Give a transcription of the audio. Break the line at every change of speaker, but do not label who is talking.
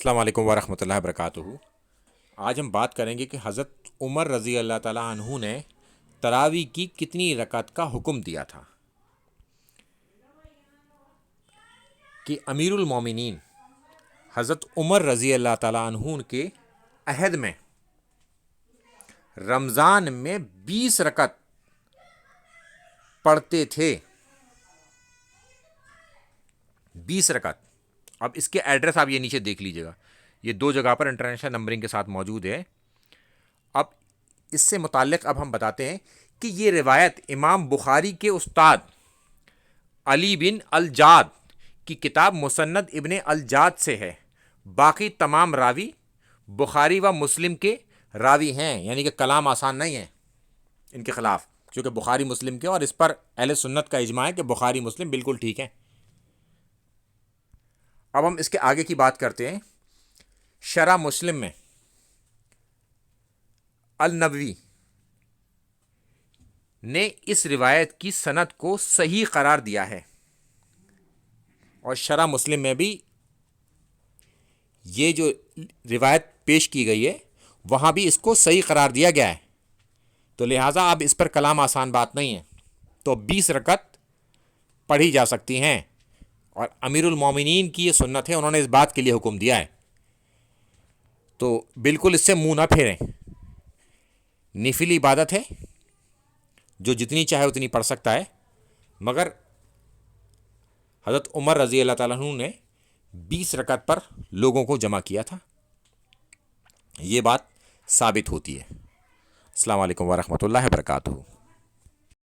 السلام علیکم ورحمۃ اللہ وبرکاتہ۔ آج ہم بات کریں گے کہ حضرت عمر رضی اللہ تعالیٰ عنہ نے تراویح کی کتنی رکعت کا حکم دیا تھا۔ کہ امیر المومنین حضرت عمر رضی اللہ تعالیٰ عنہ کے عہد میں رمضان میں 20 رکعت پڑھتے تھے۔ 20 رکعت۔ اب اس کے ایڈریس آپ یہ نیچے دیکھ لیجئے گا، یہ 2 جگہ پر انٹرنیشنل نمبرنگ کے ساتھ موجود ہے۔ اب اس سے متعلق اب ہم بتاتے ہیں کہ یہ روایت امام بخاری کے استاد علی بن الجاد کی کتاب مسند ابن الجاد سے ہے۔ باقی تمام راوی بخاری و مسلم کے راوی ہیں، یعنی کہ کلام آسان نہیں ہے ان کے خلاف، کیونکہ بخاری مسلم کے، اور اس پر اہل سنت کا اجماع ہے کہ بخاری مسلم بالکل ٹھیک ہے۔ اب ہم اس کے آگے کی بات کرتے ہیں۔ شرح مسلم میں النووی نے اس روایت کی سند کو صحیح قرار دیا ہے، اور شرح مسلم میں بھی یہ جو روایت پیش کی گئی ہے وہاں بھی اس کو صحیح قرار دیا گیا ہے، تو لہٰذا اب اس پر کلام آسان بات نہیں ہے، تو 20 رکعت پڑھی جا سکتی ہیں، اور امیر المومنین کی یہ سنت ہے، انہوں نے اس بات کے لیے حکم دیا ہے، تو بالکل اس سے منہ نہ پھیریں۔ نفلی عبادت ہے، جو جتنی چاہے اتنی پڑھ سکتا ہے، مگر حضرت عمر رضی اللہ تعالیٰ عنہ نے 20 رکعت پر لوگوں کو جمع کیا تھا، یہ بات ثابت ہوتی ہے۔ السلام علیکم ورحمۃ اللہ وبرکاتہ۔